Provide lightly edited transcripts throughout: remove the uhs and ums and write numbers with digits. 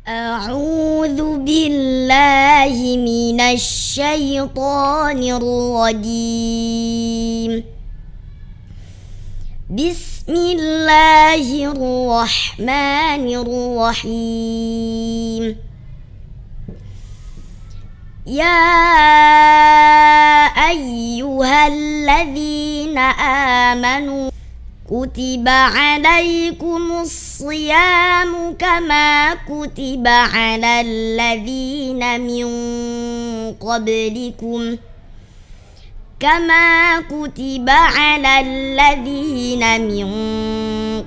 أعوذ بالله من الشيطان الرجيم. بسم الله الرحمن الرحيم. يا أيها الذين آمنوا كتب عليكم الصيام كما كتب على الذين من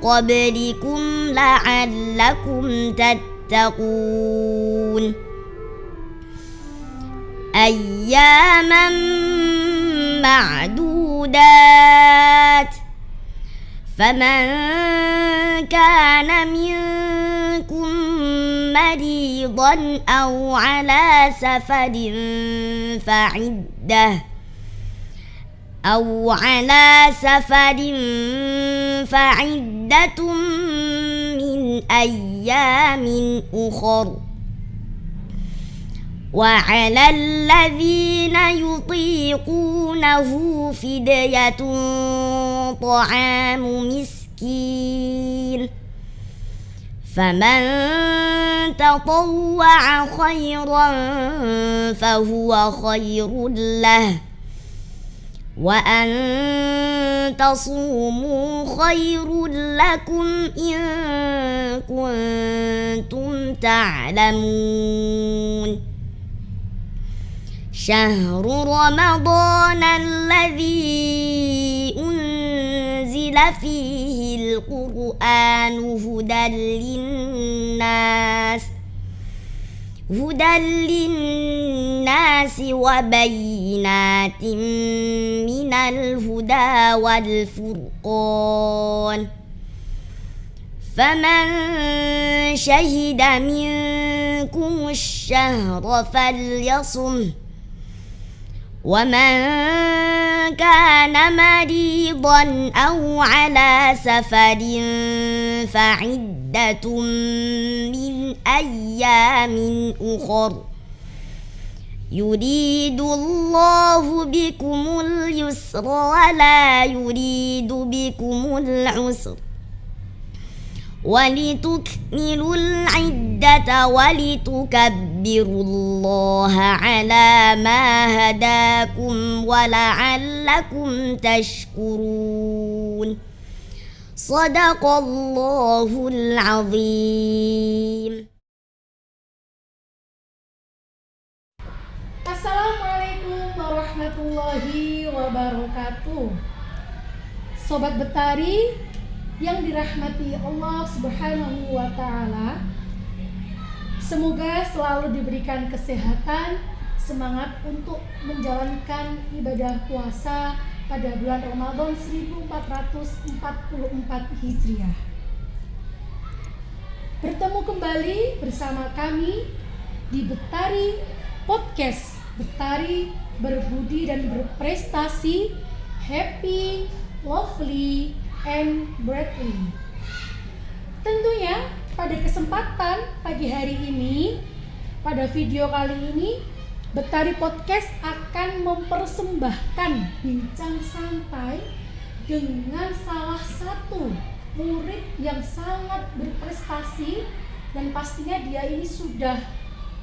قبلكم لعلكم تتقون. أياما معدودات، فمن كان منكم مريضا أو على سفر فعدة من أيام أخر. وعلى الذين يطيقونه فدية طعام مسكين، فمن تطوع خيرا فهو خير له، وأن تصوموا خير لكم إن كنتم تعلمون. شهر رمضان الذي أنزل فيه القرآن هدى للناس وبينات من الهدى والفرقان، فمن شهد منكم الشهر فليصمه، ومن كان مريضا أو على سفر فعدة من أيام أخر. يريد الله بكم اليسر ولا يريد بكم العسر، ولتكملوا العدة ولتكبروا الله على ما هداكم ولعلكم تشكرون. صدق الله العظيم. Assalamualaikum warahmatullahi wabarakatuh. Sobat Betari yang dirahmati Allah Subhanahu wa Ta'ala, semoga selalu diberikan kesehatan, semangat untuk menjalankan ibadah puasa pada bulan Ramadan 1444 Hijriah. Bertemu kembali bersama kami di Betari Podcast, Betari Berbudi dan Berprestasi, Happy, Lovely, and Bradley. Tentunya pada kesempatan pagi hari ini, pada video kali ini, Betari Podcast akan mempersembahkan bincang santai dengan salah satu murid yang sangat berprestasi, dan pastinya dia ini sudah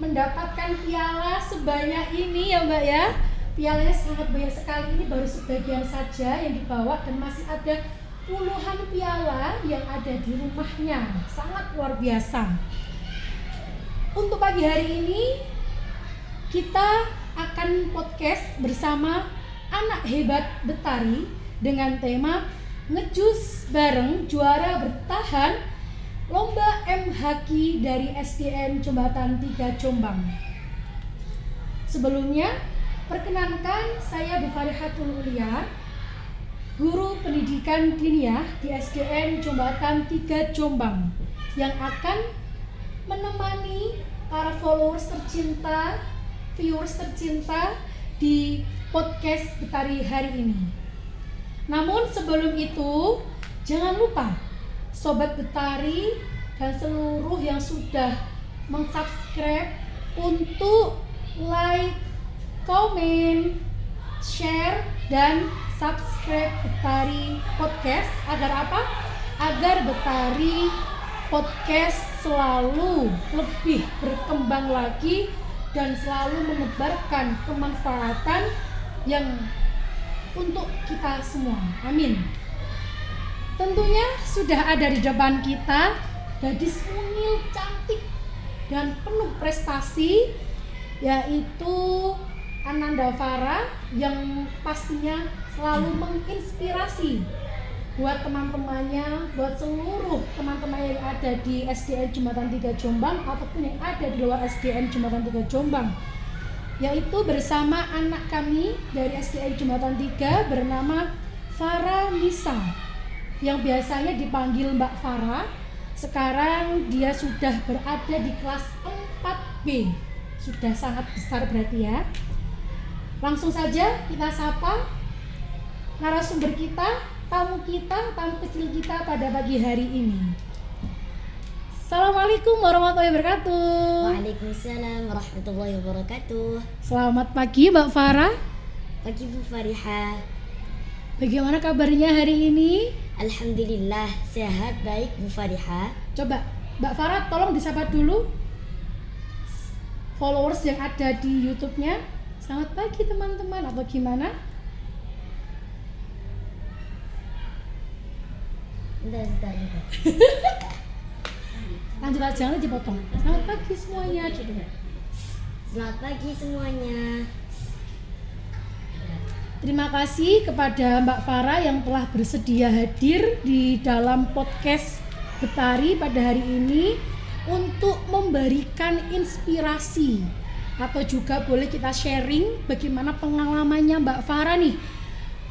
mendapatkan piala sebanyak ini ya Mbak ya. Pialanya sangat banyak sekali, ini baru sebagian saja yang dibawa dan masih ada puluhan piala yang ada di rumahnya, sangat luar biasa. Untuk pagi hari ini kita akan podcast bersama anak hebat Betari dengan tema ngejus bareng juara bertahan lomba MHQ dari SDN Jembatan 3 Jombang. Sebelumnya perkenankan saya Bu Farihatul Ulia, guru pendidikan diniyah di SDN Jembatan 3 Jombang, yang akan menemani para followers tercinta, viewers tercinta di podcast Betari hari ini. Namun sebelum itu, jangan lupa Sobat Betari dan seluruh yang sudah mensubscribe, untuk like, komen, share, dan subscribe Betari Podcast. Agar apa? Agar Betari Podcast selalu lebih berkembang lagi dan selalu menebarkan kemanfaatan yang untuk kita semua. Amin. Tentunya sudah ada di depan kita gadis mungil cantik dan penuh prestasi, yaitu Ananda Farah, yang pastinya selalu menginspirasi buat teman-temannya, buat seluruh teman-teman yang ada di SDN Jembatan 3 Jombang ataupun yang ada di luar SDN Jembatan 3 Jombang, yaitu bersama anak kami dari SDN Jembatan 3 bernama Farah Nisa, yang biasanya dipanggil Mbak Farah. Sekarang dia sudah berada di kelas 4B, sudah sangat besar berarti ya. Langsung saja kita sapa narasumber kita, tamu kecil kita pada pagi hari ini. Assalamualaikum warahmatullahi wabarakatuh. Waalaikumsalam warahmatullahi wabarakatuh. Selamat pagi Mbak Farah. Pagi Bu Farihah. Bagaimana kabarnya hari ini? Alhamdulillah sehat, baik Bu Farihah. Coba Mbak Farah tolong disapa dulu followers yang ada di YouTube-nya. Selamat pagi teman-teman, atau gimana? Bentar. Lanjut aja, jangan dipotong. Selamat pagi semuanya gitu. Selamat pagi semuanya. Terima kasih kepada Mbak Farah yang telah bersedia hadir di dalam podcast Betari pada hari ini untuk memberikan inspirasi, atau juga boleh kita sharing bagaimana pengalamannya Mbak Farah nih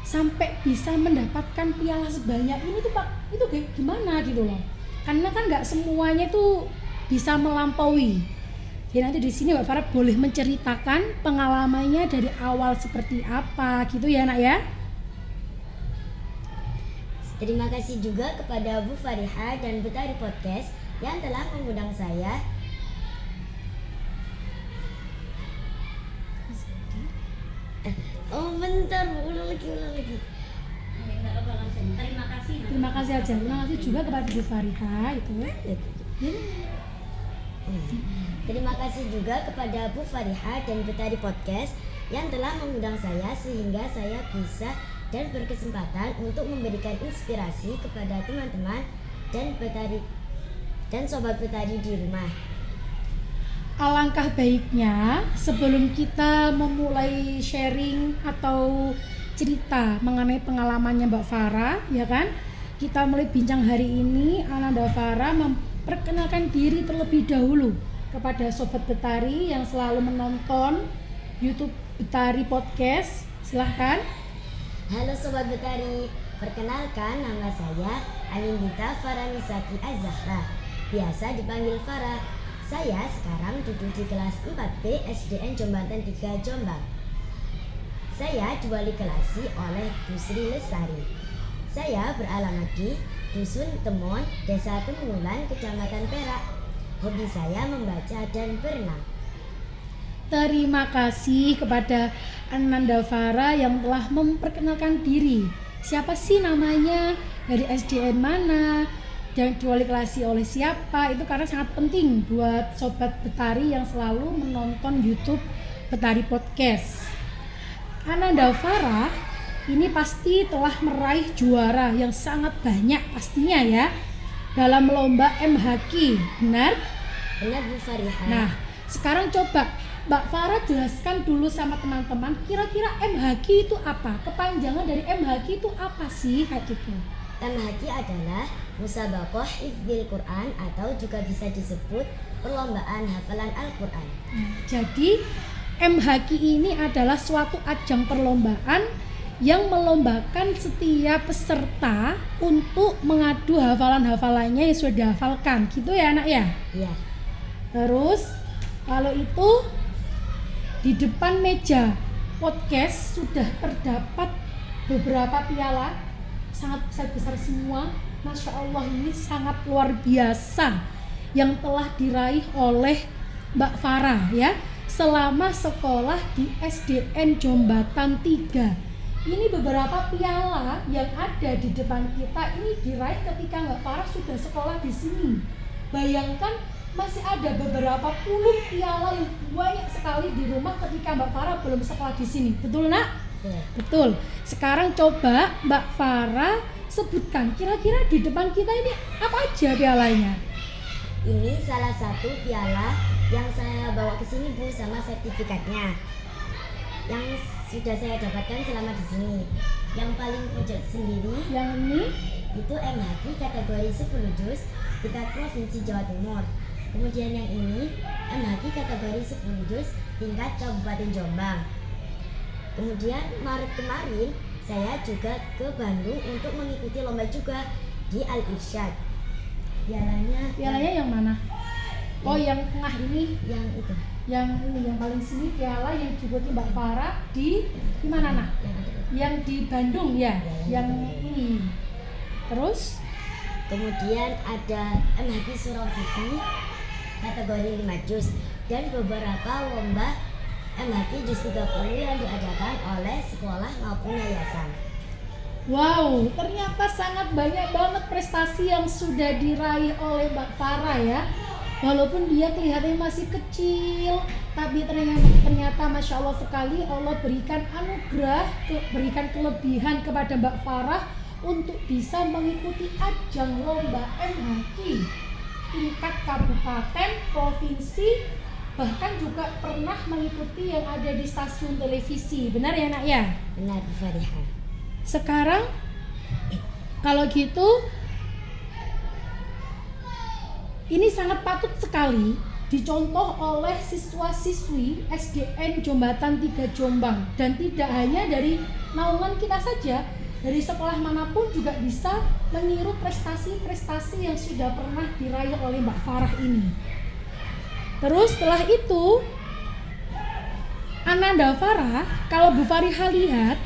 sampai bisa mendapatkan piala sebanyak ini tuh Pak, itu gimana gitu loh. Karena kan nggak semuanya tuh bisa melampaui. Jadi nanti di sini Mbak Farah boleh menceritakan pengalamannya dari awal seperti apa gitu ya Nak ya. Terima kasih juga kepada Bu Farihah dan Betari Podcast yang telah mengundang saya. Oh bentar, ulang lagi. Terima kasih aja. Terima kasih juga kepada Bu Farihah itu. Terima kasih juga kepada Bu Farihah dan Betari Podcast yang telah mengundang saya sehingga saya bisa dan berkesempatan untuk memberikan inspirasi kepada teman-teman dan Betari dan sobat Betari di rumah. Alangkah baiknya sebelum kita memulai sharing atau cerita mengenai pengalamannya Mbak Farah, ya kan? Kita mulai bincang hari ini. Ananda Farah memperkenalkan diri terlebih dahulu kepada sobat Betari yang selalu menonton YouTube Betari Podcast. Silahkan. Halo sobat Betari, perkenalkan nama saya Anindita Faranisaki Az-Zahra, biasa dipanggil Farah. Saya sekarang duduk di kelas 4B SDN Jembatan 3 Jombang. Saya diwali kelasi oleh Bu Sri Lestari. Saya beralamat di Dusun Temon, Desa Temulan, Kecamatan Perak. Hobi saya membaca dan berenang. Terima kasih kepada Ananda Farah yang telah memperkenalkan diri. Siapa sih namanya, dari SDN mana, dan diwali kelasi oleh siapa. Itu karena sangat penting buat sobat Betari yang selalu menonton YouTube Betari Podcast. Ananda Farah ini pasti telah meraih juara yang sangat banyak pastinya ya dalam lomba MHQ, benar? Benar Bu Farihah. Nah, sekarang coba Mbak Farah jelaskan dulu sama teman-teman, kira-kira MHQ itu apa? Kepanjangan dari MHQ itu apa sih kayak gitu? MHQ adalah Musabaqah Hifdzil Quran atau juga bisa disebut perlombaan hafalan Al-Quran. Jadi MHQ ini adalah suatu ajang perlombaan yang melombakan setiap peserta untuk mengadu hafalan-hafalannya yang sudah dihafalkan, gitu ya anak ya? Iya. Terus kalau itu di depan meja podcast sudah terdapat beberapa piala sangat besar-besar semua. Masya Allah, ini sangat luar biasa. yang telah diraih oleh Mbak Farah ya selama sekolah di SDN Jombatan 3. Ini beberapa piala yang ada di depan kita ini diraih ketika Mbak Farah sudah sekolah di sini. Bayangkan masih ada beberapa puluh piala yang banyak sekali di rumah ketika Mbak Farah belum sekolah di sini. Betul nak? Betul. Sekarang coba Mbak Farah sebutkan kira-kira di depan kita ini apa aja pialanya? Ini salah satu piala yang saya bawa ke sini Bu sama sertifikatnya yang sudah saya dapatkan selama di sini. Yang paling pojok sendiri Yang ini itu MHQ kategori 10 juz tingkat Provinsi Jawa Timur. Kemudian yang ini MHQ kategori 10 juz tingkat Kabupaten Jombang. Kemudian Maret kemarin saya juga ke Bandung untuk mengikuti lomba juga di Al-Irsyad. Pialanya yang mana? Oh, yang tengah ini, yang itu. yang ini yang paling sini piala yang diikuti Mbak Farah di mana nah? Yang di Bandung ya, yang ini. Terus kemudian ada MHQ Surau TV kategori 5 juz dan beberapa lomba MHQ juz 30 yang diadakan oleh sekolah maupun yayasan. wow, ternyata sangat banyak banget prestasi yang sudah diraih oleh Mbak Farah ya. Walaupun dia kelihatannya masih kecil, tapi ternyata Masya Allah sekali Allah berikan anugerah, berikan kelebihan kepada Mbak Farah untuk bisa mengikuti ajang lomba MHQ tingkat kabupaten, provinsi, bahkan juga pernah mengikuti yang ada di stasiun televisi. Benar ya nak ya? Benar Bu Farihah. Sekarang kalau gitu ini sangat patut sekali dicontoh oleh siswa-siswi SDN Jombatan 3 Jombang, dan tidak hanya dari naungan kita saja, dari sekolah manapun juga bisa meniru prestasi-prestasi yang sudah pernah diraih oleh Mbak Farah ini. Terus setelah itu Ananda Farah, kalau Bu Farihah lihat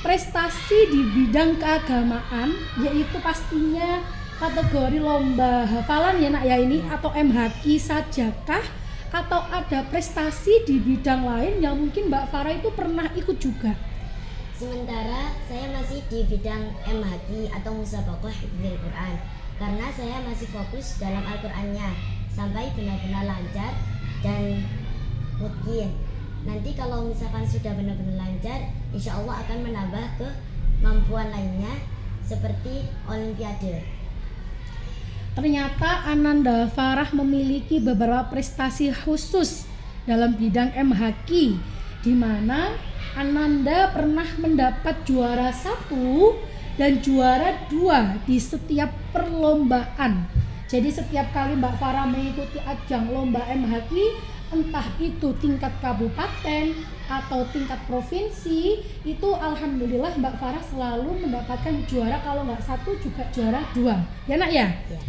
prestasi di bidang keagamaan, yaitu pastinya kategori lomba hafalan ya nak ya ini, atau MHQ sajakah, atau ada prestasi di bidang lain yang mungkin Mbak Farah itu pernah ikut juga? Sementara saya masih di bidang MHQ atau Musabaqah Hifdzil Quran, karena saya masih fokus dalam Al-Qur'annya sampai benar-benar lancar, dan mungkin nanti kalau misalkan sudah benar-benar lancar, insya Allah akan menambah kemampuan lainnya seperti Olimpiade. Ternyata Ananda Farah memiliki beberapa prestasi khusus dalam bidang MHQ, di mana Ananda pernah mendapat juara 1 dan juara 2 di setiap perlombaan. Jadi setiap kali Mbak Farah mengikuti ajang lomba MHQ, entah itu tingkat kabupaten atau tingkat provinsi, itu alhamdulillah Mbak Farah selalu mendapatkan juara, kalau nggak 1 juga juara 2. Ya nak ya? Ya.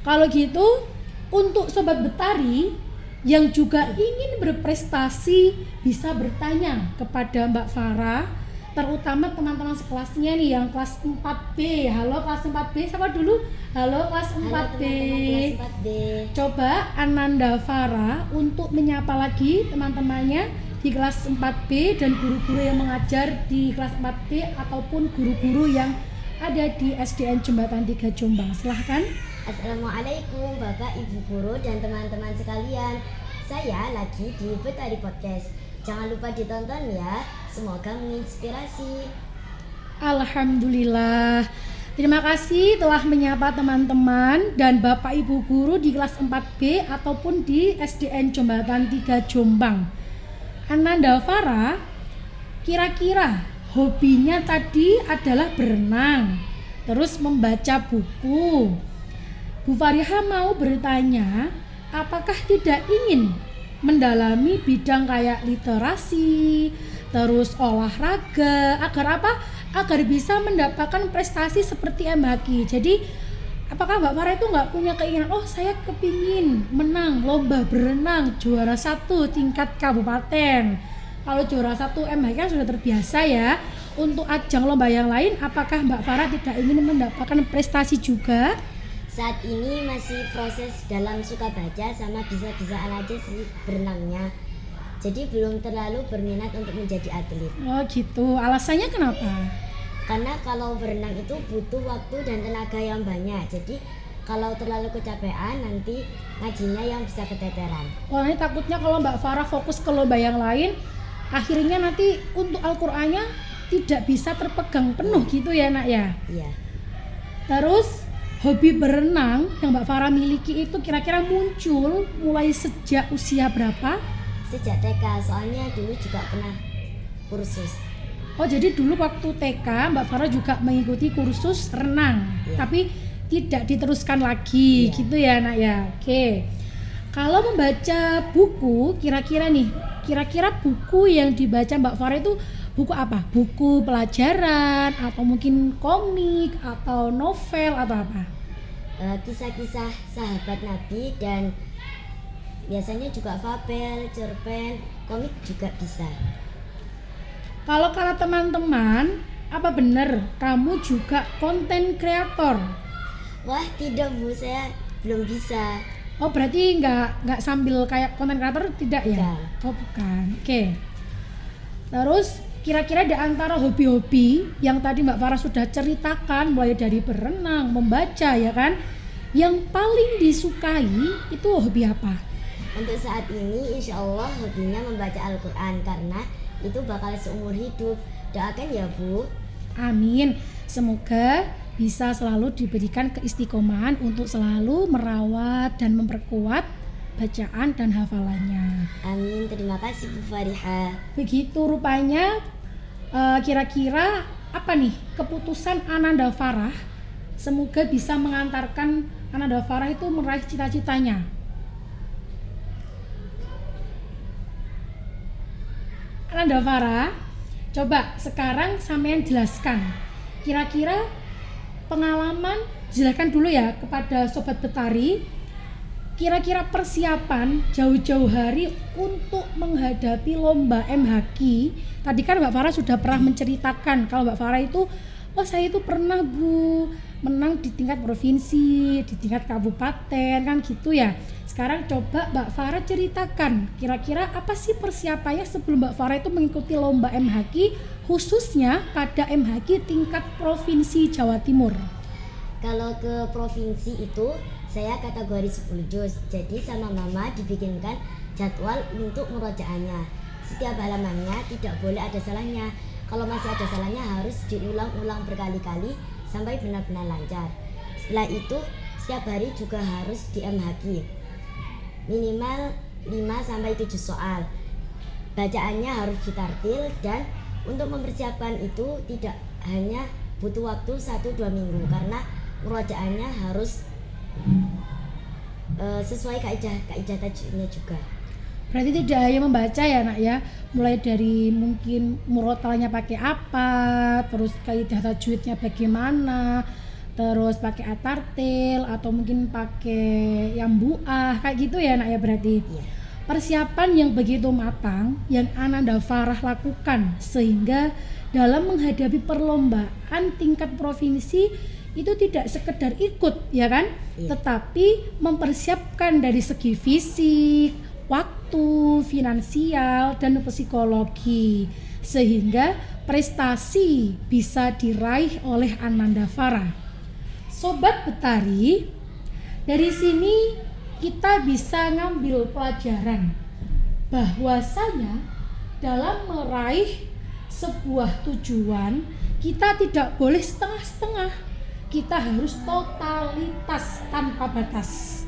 Kalau gitu, untuk Sobat Betari yang juga ingin berprestasi bisa bertanya kepada Mbak Farah, terutama teman-teman sekelasnya nih yang kelas 4B. Halo kelas 4B, siapa dulu? Halo kelas 4B. Halo teman-teman kelas 4B. Coba Ananda Farah untuk menyapa lagi teman-temannya di kelas 4B dan guru-guru yang mengajar di kelas 4B ataupun guru-guru yang ada di SDN Jombatan 3 Jombang. Silahkan. Assalamualaikum Bapak Ibu Guru dan teman-teman sekalian. Saya lagi di Betari Podcast. Jangan lupa ditonton ya. Semoga menginspirasi. Alhamdulillah. Terima kasih telah menyapa teman-teman dan Bapak Ibu Guru di kelas 4B ataupun di SDN Jombatan 3 Jombang. Ananda Farah kira-kira hobinya tadi adalah berenang, terus membaca buku. Bu Farihah mau bertanya, apakah tidak ingin mendalami bidang kayak literasi, terus olahraga, agar apa? Agar bisa mendapatkan prestasi seperti MHQ. Jadi apakah Mbak Farah itu nggak punya keinginan, oh saya kepingin menang lomba berenang juara 1 tingkat kabupaten. Kalau juara 1 MHQ kan sudah terbiasa ya. Untuk ajang lomba yang lain, apakah Mbak Farah tidak ingin mendapatkan prestasi juga? Saat ini masih proses dalam suka baca sama bisa-bisaan aja sih berenangnya. Jadi belum terlalu berminat untuk menjadi atlet. Oh gitu, alasannya kenapa? Karena kalau berenang itu butuh waktu dan tenaga yang banyak. Jadi kalau terlalu kecapean nanti ngajinya yang bisa keteteran. Oh ini takutnya kalau Mbak Farah fokus ke lomba yang lain, akhirnya nanti untuk Al-Qur'annya tidak bisa terpegang penuh gitu ya nak ya? Iya. Terus hobi berenang yang Mbak Farah miliki itu kira-kira muncul mulai sejak usia berapa? Sejak TK, soalnya dulu juga pernah kursus. Oh jadi dulu waktu TK Mbak Farah juga mengikuti kursus renang, Iya. tapi tidak diteruskan lagi Iya. gitu ya nak ya. Oke. Kalau membaca buku, kira-kira buku yang dibaca Mbak Farah itu buku apa? Buku pelajaran atau mungkin komik atau novel atau apa? Kisah-kisah sahabat Nabi dan biasanya juga fabel, cerpen, komik juga bisa. Kalau kata teman-teman, apa benar kamu juga konten kreator? Wah tidak Bu, saya belum bisa. Oh berarti nggak sambil kayak konten kreator tidak ya? Bukan. Oh bukan. Oke. Terus kira-kira di antara hobi-hobi yang tadi Mbak Farah sudah ceritakan mulai dari berenang, membaca ya kan, yang paling disukai itu hobi apa? Untuk saat ini insya Allah hobinya membaca Al-Quran karena itu bakal seumur hidup. Doakan ya Bu. Amin. Semoga bisa selalu diberikan keistiqomahan untuk selalu merawat dan memperkuat bacaan dan hafalannya. Amin, terima kasih Bu Fariha. Begitu rupanya. Kira-kira apa nih keputusan Ananda Farah? Semoga bisa mengantarkan Ananda Farah itu meraih cita-citanya. Ananda Farah, coba sekarang sampean jelaskan. Kira-kira pengalaman, jelaskan dulu ya kepada Sobat Betari. Kira-kira persiapan jauh-jauh hari untuk menghadapi lomba MHQ. Tadi kan Mbak Farah sudah pernah menceritakan kalau Mbak Farah itu, oh saya itu pernah Bu menang di tingkat provinsi, di tingkat kabupaten kan gitu ya. Sekarang coba Mbak Farah ceritakan kira-kira apa sih persiapannya sebelum Mbak Farah itu mengikuti lomba MHQ, khususnya pada MHQ tingkat provinsi Jawa Timur. Kalau ke provinsi itu saya kategori 10 juz. Jadi sama mama dibikinkan jadwal untuk murojaahnya. Setiap halamannya tidak boleh ada salahnya. Kalau masih ada salahnya harus diulang-ulang berkali-kali sampai benar-benar lancar. Setelah itu setiap hari juga harus di MHQ. Minimal 5-7 soal. Bacaannya harus ditartil dan untuk mempersiapkan itu tidak hanya butuh waktu 1-2 minggu karena murojaahnya harus sesuai kaidah tajwidnya juga. Berarti tidak hanya membaca ya nak ya, mulai dari mungkin murotalnya pakai apa, terus kaidah tajwidnya bagaimana, terus pakai atartil atau mungkin pakai yambuah kayak gitu ya nak ya berarti. Iya. Persiapan yang begitu matang yang Ananda Farah lakukan sehingga dalam menghadapi perlombaan tingkat provinsi itu tidak sekedar ikut ya kan, Iya. tetapi mempersiapkan dari segi fisik, waktu, finansial, dan psikologi sehingga prestasi bisa diraih oleh Ananda Farah. Sobat Betari, dari sini kita bisa ngambil pelajaran bahwasanya dalam meraih sebuah tujuan kita tidak boleh setengah-setengah. Kita harus totalitas tanpa batas,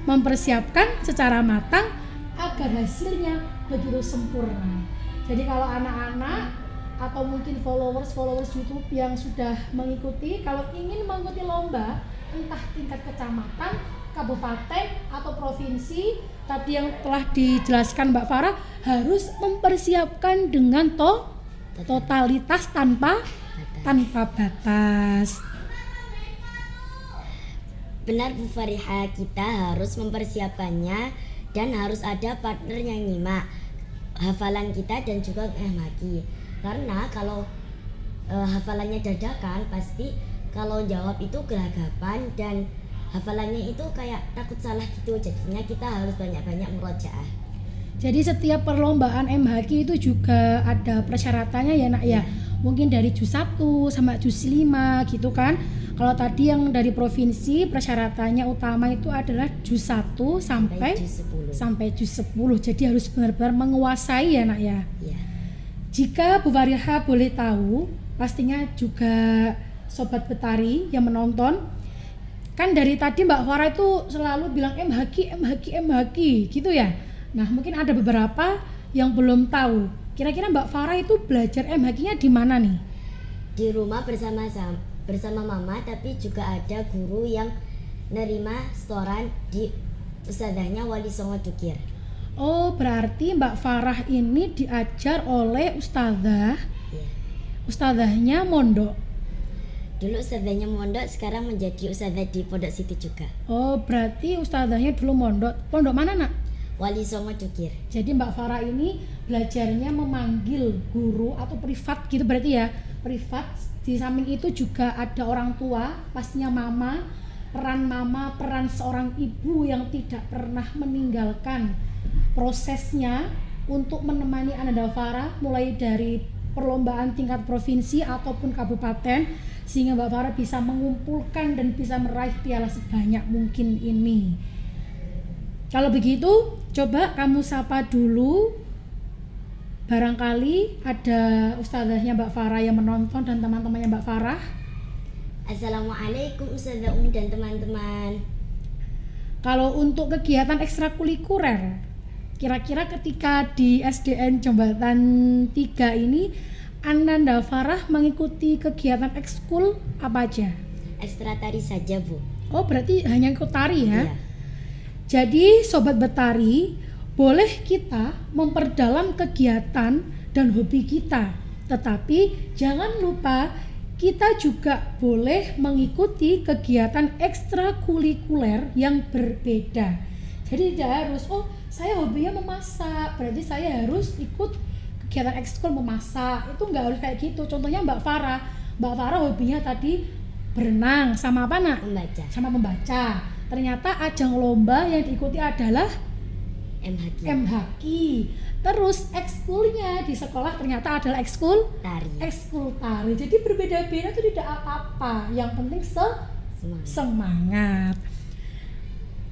mempersiapkan secara matang agar hasilnya begitu sempurna. Jadi kalau anak-anak atau mungkin followers YouTube yang sudah mengikuti, kalau ingin mengikuti lomba entah tingkat kecamatan, kabupaten atau provinsi, tadi yang telah dijelaskan Mbak Farah harus mempersiapkan dengan totalitas tanpa batas. Benar Bu Fariha, kita harus mempersiapkannya dan harus ada partner yang nyimak hafalan kita dan juga MHQ. Karena kalau hafalannya dadakan pasti kalau jawab itu gelagapan dan hafalannya itu kayak takut salah gitu, jadinya kita harus banyak-banyak murojaah. Jadi setiap perlombaan MHQ itu juga ada persyaratannya ya nak ya. Mungkin dari juz 1 sama juz 5 gitu kan. Kalau tadi yang dari provinsi persyaratannya utama itu adalah juz 1 sampai juz 10. Jadi harus benar-benar menguasai ya nak ya. Iya. Jika Bu Fariha boleh tahu, pastinya juga Sobat Betari yang menonton, kan dari tadi Mbak Farah itu selalu bilang MHQ gitu ya. Nah mungkin ada beberapa yang belum tahu. Kira-kira Mbak Farah itu belajar MHQ-nya di mana nih? Di rumah bersama mama, tapi juga ada guru yang nerima setoran di ustadzahnya Wali Songo Dukir. Oh berarti Mbak Farah ini diajar oleh ustadzah. Iya. Ustadzahnya mondok. Dulu ustadzahnya mondok, sekarang menjadi ustadzah di Pondok Siti juga. Oh berarti ustadzahnya dulu mondok. Pondok mana nak? Wali Songo Dukir. Jadi Mbak Farah ini belajarnya memanggil guru atau privat gitu berarti ya, privat. Di samping itu juga ada orang tua, pastinya mama, peran seorang ibu yang tidak pernah meninggalkan prosesnya untuk menemani Ananda Farah mulai dari perlombaan tingkat provinsi ataupun kabupaten, sehingga Mbak Farah bisa mengumpulkan dan bisa meraih piala sebanyak mungkin ini. Kalau begitu, coba kamu sapa dulu. Barangkali ada ustadzahnya Mbak Farah yang menonton dan teman-temannya Mbak Farah. Assalamualaikum Ustazah Umi dan teman-teman. Kalau untuk kegiatan ekstrakurikuler, kira-kira ketika di SDN Jembatan 3 ini Ananda Farah mengikuti kegiatan ekskul apa aja? Ekstra tari saja, Bu. Oh berarti hanya ikut tari ya? Iya. Jadi Sobat Betari, boleh kita memperdalam kegiatan dan hobi kita, tetapi jangan lupa kita juga boleh mengikuti kegiatan ekstrakurikuler yang berbeda. Jadi tidak harus, oh saya hobinya memasak, berarti saya harus ikut kegiatan ekskul memasak. Itu nggak harus kayak gitu. Contohnya Mbak Farah hobinya tadi berenang sama apa nak? Membaca. Sama membaca. Ternyata ajang lomba yang diikuti adalah MHQ. Terus ekskulnya di sekolah ternyata adalah ekskul tari. Jadi berbeda-beda itu tidak apa-apa. Yang penting semangat.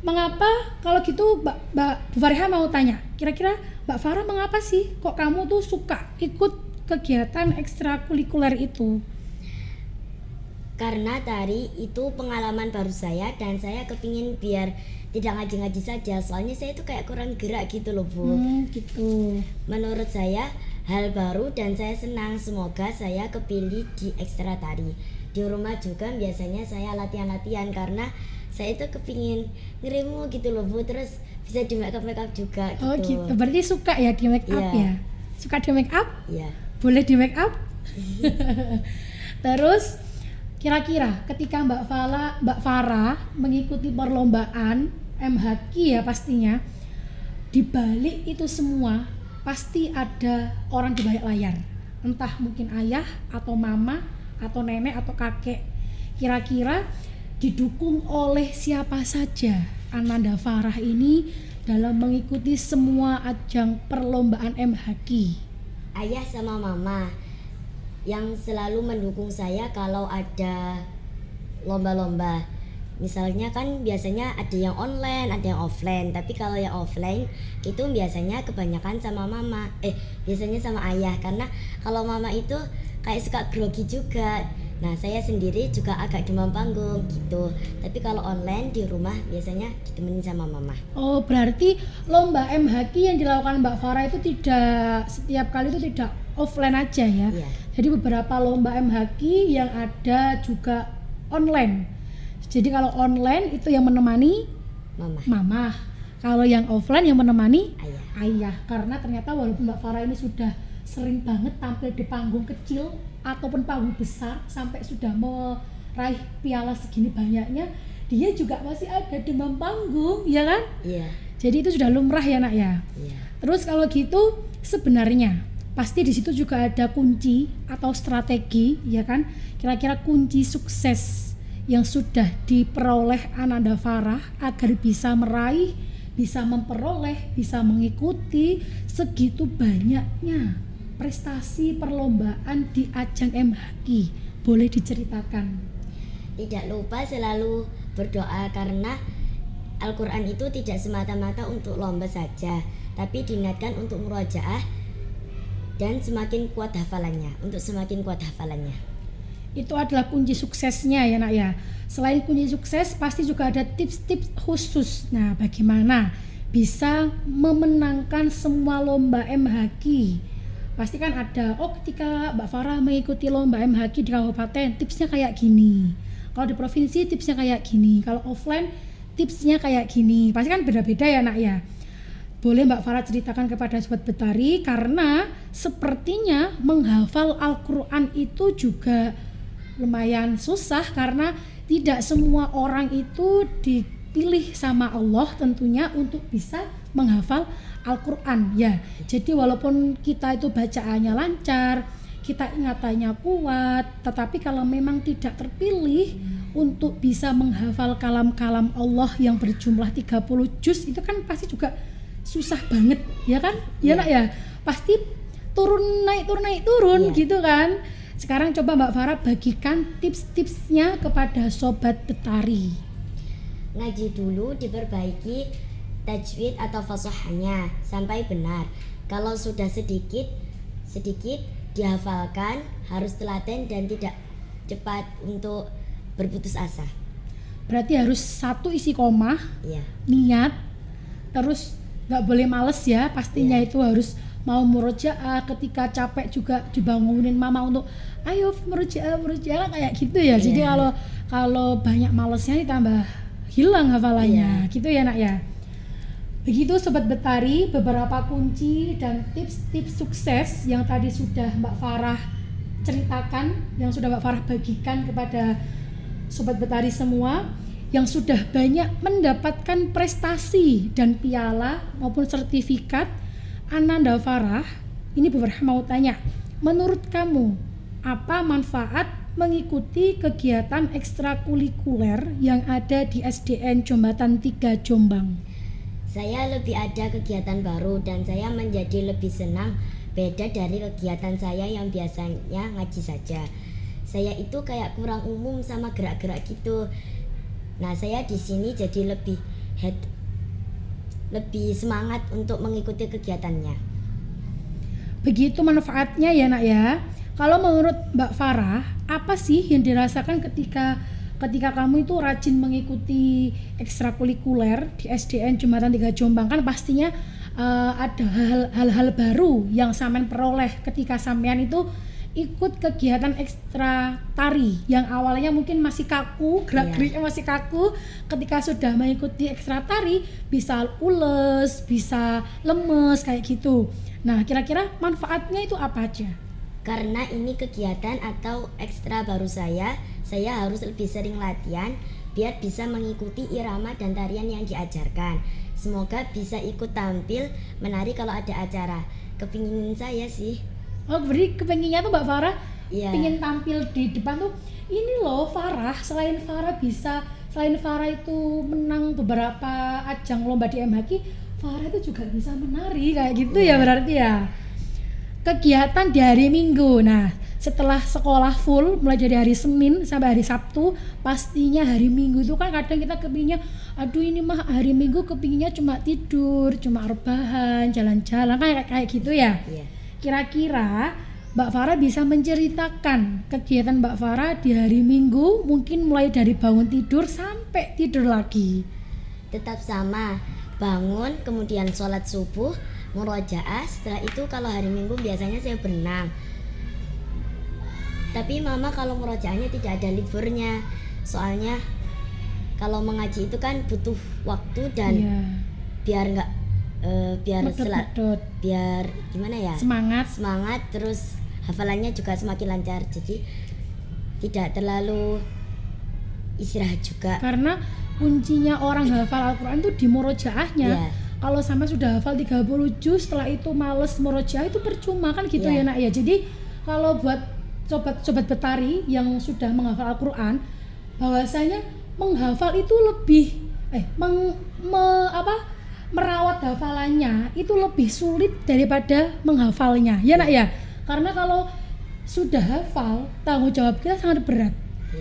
Mengapa kalau gitu Mbak Bu Fariha mau tanya, kira-kira Mbak Farah mengapa sih kok kamu tuh suka ikut kegiatan ekstrakurikuler itu? Karena tari itu pengalaman baru saya dan saya kepingin biar tidak ngaji-ngaji saja, soalnya saya itu kayak kurang gerak gitu loh Bu. Gitu. Menurut saya hal baru dan saya senang, semoga saya kepilih di ekstra tari. Di rumah juga biasanya saya latihan-latihan karena saya itu kepingin ngerimu gitu loh Bu, terus bisa di make up juga gitu. Oh gitu, berarti suka ya di make up ya? Suka di make up? Iya. Boleh di make up? Terus kira-kira ketika Mbak Farah mengikuti perlombaan MHQ ya pastinya, di balik itu semua pasti ada orang di balik layar, entah mungkin ayah atau mama atau nenek atau kakek. Kira-kira didukung oleh siapa saja Ananda Farah ini dalam mengikuti semua ajang perlombaan MHQ? Ayah sama mama yang selalu mendukung saya kalau ada lomba-lomba. Misalnya kan biasanya ada yang online, ada yang offline. Tapi kalau yang offline itu biasanya kebanyakan sama mama. Biasanya sama ayah. Karena kalau mama itu kayak suka grogi juga. Nah saya sendiri juga agak demam panggung gitu. Tapi kalau online di rumah biasanya ditemenin sama mama. Oh berarti lomba MHQ yang dilakukan Mbak Farah itu tidak setiap kali itu tidak offline aja ya? Iya. Jadi beberapa lomba MHQ yang ada juga online. Jadi kalau online itu yang menemani mama. Kalau yang offline yang menemani ayah. Karena ternyata walaupun Mbak Farah ini sudah sering banget tampil di panggung kecil ataupun panggung besar sampai sudah meraih piala segini banyaknya, dia juga masih ada demam panggung, ya kan? Iya. Jadi itu sudah lumrah ya nak ya. Iya. Terus kalau gitu sebenarnya pasti di situ juga ada kunci atau strategi, ya kan? Kira-kira kunci sukses yang sudah diperoleh Ananda Farah agar bisa meraih, bisa memperoleh, bisa mengikuti segitu banyaknya prestasi perlombaan di ajang MHQ? Boleh diceritakan? Tidak lupa selalu berdoa, karena Al-Quran itu tidak semata-mata untuk lomba saja, tapi diniatkan untuk murojaah dan semakin kuat hafalannya, Itu adalah kunci suksesnya ya nak ya. Selain kunci sukses, pasti juga ada tips-tips khusus. Nah, bagaimana bisa memenangkan semua lomba MHQ? Pasti kan ada, ketika Mbak Farah mengikuti lomba MHQ di kabupaten, tipsnya kayak gini. Kalau di provinsi tipsnya kayak gini. Kalau offline tipsnya kayak gini. Pasti kan beda-beda ya nak ya. Boleh Mbak Farah ceritakan kepada Sobat Betari, karena sepertinya menghafal Al-Quran itu juga lumayan susah, karena tidak semua orang itu dipilih sama Allah tentunya untuk bisa menghafal Al-Quran ya. Jadi walaupun kita itu bacaannya lancar, kita ingatannya kuat, tetapi kalau memang tidak terpilih untuk bisa menghafal kalam-kalam Allah yang berjumlah 30 juz, itu kan pasti juga susah banget ya kan? Ya nak ya, pasti turun naik gitu kan. Sekarang coba Mbak Farah bagikan tips-tipsnya kepada Sobat Betari. Ngaji dulu, diperbaiki tajwid atau fasahahnya sampai benar. Kalau sudah sedikit dihafalkan, harus telaten dan tidak cepat untuk berputus asa. Berarti harus satu isi koma, niat, terus nggak boleh males ya, pastinya itu harus mau murojaah, ketika capek juga dibangunin mama untuk ayo murojaah kayak gitu ya. Jadi kalau banyak malesnya ditambah hilang hafalannya gitu ya nak ya. Begitu Sobat Betari, beberapa kunci dan tips-tips sukses yang tadi sudah Mbak Farah ceritakan, yang sudah Mbak Farah bagikan kepada Sobat Betari semua yang sudah banyak mendapatkan prestasi dan piala maupun sertifikat. Ananda Farah, ini Bu Farah mau tanya, menurut kamu apa manfaat mengikuti kegiatan ekstrakurikuler yang ada di SDN Jombatan 3 Jombang? Saya lebih ada kegiatan baru dan saya menjadi lebih senang, beda dari kegiatan saya yang biasanya ngaji saja. Saya itu kayak kurang umum sama gerak-gerak gitu. Nah, saya di sini jadi lebih semangat untuk mengikuti kegiatannya. Begitu manfaatnya ya nak ya. Kalau menurut Mbak Farah, apa sih yang dirasakan ketika kamu itu rajin mengikuti ekstrakurikuler di SDN Jombatan 3 Jombang? Kan pastinya ada hal-hal baru yang sampean peroleh ketika sampean itu ikut kegiatan ekstra tari yang awalnya mungkin masih kaku, gerak-geriknya masih kaku. Ketika sudah mengikuti ekstra tari bisa ules, bisa lemes kayak gitu. Nah, kira-kira manfaatnya itu apa aja? Karena ini kegiatan atau ekstra baru saya harus lebih sering latihan biar bisa mengikuti irama dan tarian yang diajarkan. Semoga bisa ikut tampil menari kalau ada acara. Kepingin saya sih. Oh, beri kepenginnya tuh Mbak Farah pengen tampil di depan tuh. Ini loh Farah, selain Farah itu menang beberapa ajang lomba di MHQ, Farah itu juga bisa menari kayak gitu ya berarti ya. Kegiatan di hari Minggu. Nah, setelah sekolah full mulai dari hari Senin sampai hari Sabtu, pastinya hari Minggu itu kan kadang kita kepinginnya, aduh ini mah hari Minggu kepinginnya cuma tidur, cuma rebahan, jalan-jalan kayak gitu ya. Kira-kira Mbak Farah bisa menceritakan kegiatan Mbak Farah di hari Minggu, mungkin mulai dari bangun tidur sampai tidur lagi? Tetap sama, bangun, kemudian sholat subuh, murojaah. Setelah itu kalau hari Minggu biasanya saya berenang. Tapi mama kalau murojaahnya tidak ada liburnya, soalnya kalau mengaji itu kan butuh waktu dan biar gimana ya, semangat terus hafalannya juga semakin lancar, jadi tidak terlalu istirahat juga. Karena kuncinya orang hafal Al-Quran itu di murojaahnya. Kalau sampai sudah hafal 30 juz setelah itu males murojaah itu percuma kan gitu ya nak ya. Jadi kalau buat sobat Betari yang sudah menghafal Al-Quran, bahwasanya menghafal itu lebih merawat hafalannya itu lebih sulit daripada menghafalnya, ya nak ya. Karena kalau sudah hafal, tanggung jawab kita sangat berat.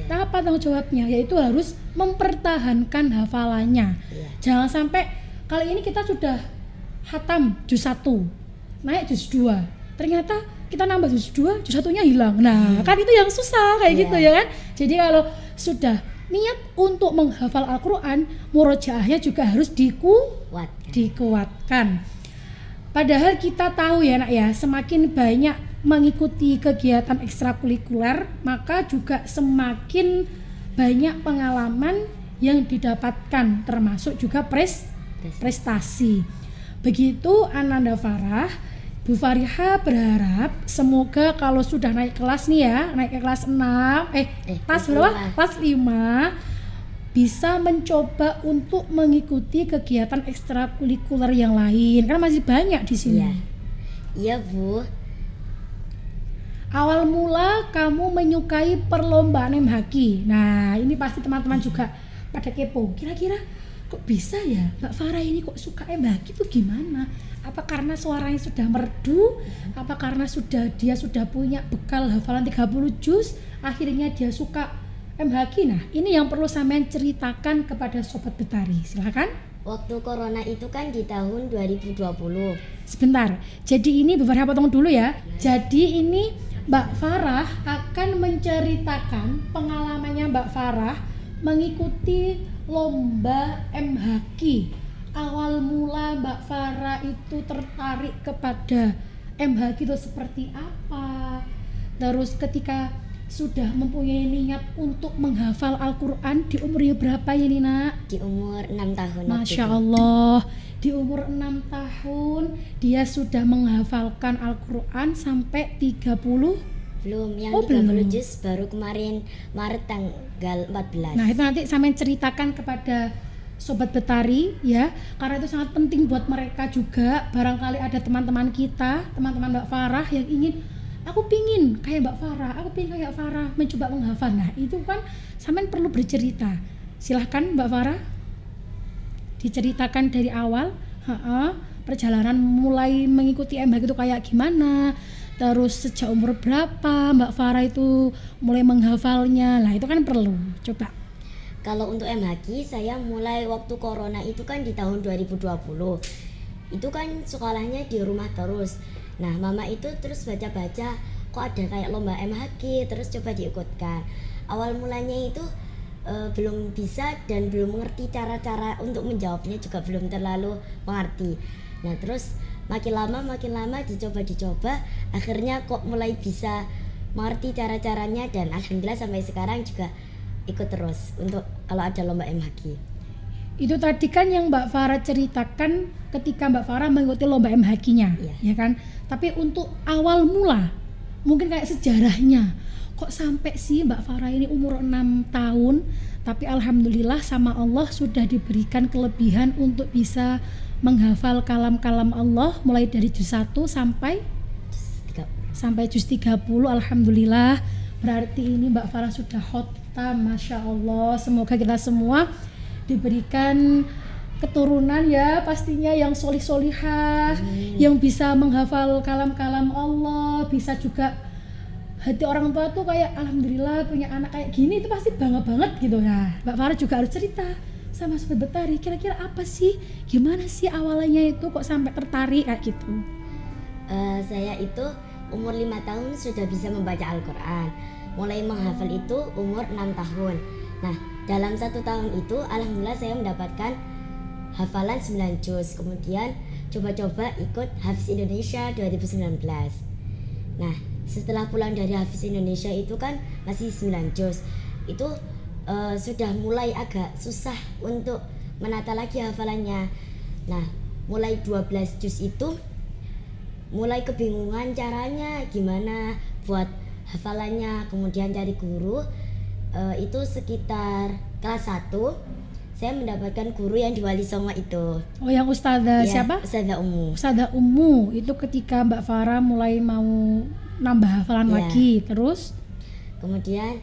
Apa tanggung jawabnya? Yaitu harus mempertahankan hafalannya. Jangan sampai kali ini kita sudah khatam juz 1, naik juz 2, ternyata kita nambah juz 2, juz 1-nya hilang. Nah, kan itu yang susah kayak gitu ya kan. Jadi kalau sudah niat untuk menghafal Al-Quran, murojaahnya juga harus dikuatkan. Padahal kita tahu ya nak ya, semakin banyak mengikuti kegiatan ekstrakurikuler, maka juga semakin banyak pengalaman yang didapatkan, termasuk juga prestasi. Begitu Ananda Farah, Bu Fariha berharap semoga kalau sudah naik kelas nih ya, naik ke kelas 6, kelas berapa? Kelas 5, bisa mencoba untuk mengikuti kegiatan ekstrakurikuler yang lain. Karena masih banyak di sini. Iya, Bu. Awal mula kamu menyukai perlombaan MHQ. Nah, ini pasti teman-teman juga pada kepo. Kira-kira kok bisa ya Mbak Farah ini kok suka MHQ itu gimana? Apa karena suaranya sudah merdu? Apa karena dia sudah punya bekal hafalan 30 juz, akhirnya dia suka MHQ? Nah, ini yang perlu sampean ceritakan kepada Sobat Betari. Silakan. Waktu corona itu kan di tahun 2020. Sebentar. Jadi ini Bu Farah potong dulu ya. Jadi ini Mbak Farah akan menceritakan pengalamannya Mbak Farah mengikuti lomba MHQ. Awal mula Mbak Farah itu tertarik kepada MHQ itu seperti apa? Terus ketika sudah mempunyai niat untuk menghafal Al-Quran di umur berapa ini nak? Di umur 6 tahun. Masya Allah, di umur 6 tahun dia sudah menghafalkan Al-Quran sampai 30? Belum, yang 30 juz baru kemarin Maret tanggal 14. Nah itu nanti sampean ceritakan kepada Sobat Betari ya, karena itu sangat penting buat mereka juga. Barangkali ada teman-teman kita, teman-teman Mbak Farah yang ingin, aku pingin kayak Mbak Farah, mencoba menghafal. Nah itu kan sampean perlu bercerita. Silahkan Mbak Farah, diceritakan dari awal perjalanan mulai mengikuti MHQ itu kayak gimana, terus sejak umur berapa Mbak Farah itu mulai menghafalnya. Nah itu kan perlu, coba. Kalau untuk MHQ saya mulai waktu corona itu kan di tahun 2020. Itu kan sekolahnya di rumah terus. Nah mama itu terus baca-baca, kok ada kayak lomba MHQ, terus coba diikutkan. Awal mulanya itu belum bisa dan belum mengerti cara-cara untuk menjawabnya, juga belum terlalu mengerti. Nah terus makin lama dicoba, akhirnya kok mulai bisa mengerti cara-caranya, dan alhamdulillah sampai sekarang juga ikut terus untuk kalau ada lomba MHQ. Itu tadi kan yang Mbak Farah ceritakan ketika Mbak Farah mengikuti lomba MHQ-nya, ya kan? Tapi untuk awal mula, mungkin kayak sejarahnya, kok sampai sih Mbak Farah ini umur 6 tahun, tapi alhamdulillah sama Allah sudah diberikan kelebihan untuk bisa menghafal kalam-kalam Allah mulai dari juz 1 sampai juz 30. Alhamdulillah, berarti ini Mbak Farah sudah khotam, Masya Allah. Semoga kita semua diberikan keturunan ya pastinya yang solih-solihah, yang bisa menghafal kalam-kalam Allah, bisa juga hati orang tua tuh kayak alhamdulillah punya anak kayak gini, itu pasti bangga banget gitu. Nah Mbak Farah juga harus cerita sama Sobat Betari, kira-kira apa sih, gimana sih awalnya itu kok sampai tertarik kayak gitu? Saya itu umur 5 tahun sudah bisa membaca Al-Quran. Mulai menghafal itu umur 6 tahun. Nah dalam 1 tahun itu alhamdulillah saya mendapatkan hafalan 9 juz. Kemudian coba-coba ikut Hafiz Indonesia 2019. Nah setelah pulang dari Hafiz Indonesia itu kan masih 9 juz. Itu sudah mulai agak susah untuk menata lagi hafalannya. Nah mulai 12 juz itu mulai kebingungan caranya gimana buat hafalannya. Kemudian cari guru, itu sekitar kelas 1 saya mendapatkan guru yang di Wali Songo itu. Oh yang Ustazah siapa? Ustazah Ummu. Ustazah Ummu itu ketika Mbak Farah mulai mau nambah hafalan lagi, terus? Kemudian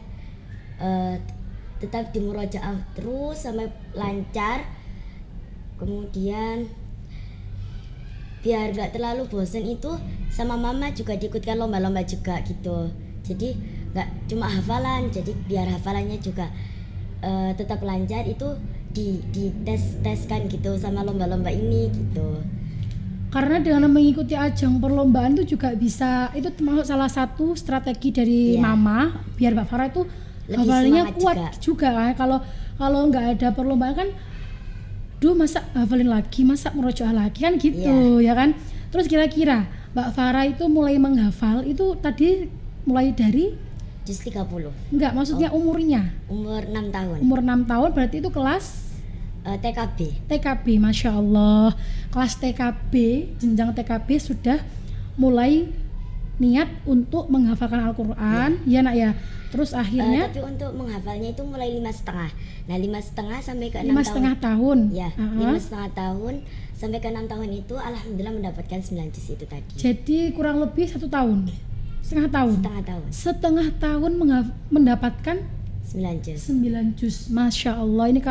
tetap dimurojaah terus sampai lancar. Kemudian biar gak terlalu bosen itu sama mama juga diikutkan lomba-lomba juga gitu. Jadi gak cuma hafalan, jadi biar hafalannya juga tetap lancar itu diteskan gitu sama lomba-lomba ini gitu. Karena dengan mengikuti ajang perlombaan itu juga bisa, itu termasuk salah satu strategi dari mama biar Mbak Farah itu Lebih hafalannya semangat kuat juga kan. Kalau nggak ada perlombaan kan, duh masa hafalin lagi, masa murojaah lagi kan gitu ya kan. Terus kira-kira Mbak Farah itu mulai menghafal itu tadi mulai dari Juz 30. enggak, maksudnya umurnya Umur 6 tahun. umur 6 tahun berarti itu kelas TKB. Masya Allah, kelas TKB, jenjang TKB sudah mulai niat untuk menghafalkan Al-Quran ya nak ya. Terus akhirnya Tapi untuk menghafalnya itu mulai 5,5. Nah 5,5 sampai ke 6 5,5 tahun. Ya, 5,5 tahun sampai ke 6 tahun itu alhamdulillah mendapatkan 9 juz itu tadi. Jadi kurang lebih 1 tahun, setengah tahun. Setengah tahun mendapatkan 9 juz. 9 juz. Masya Allah, ini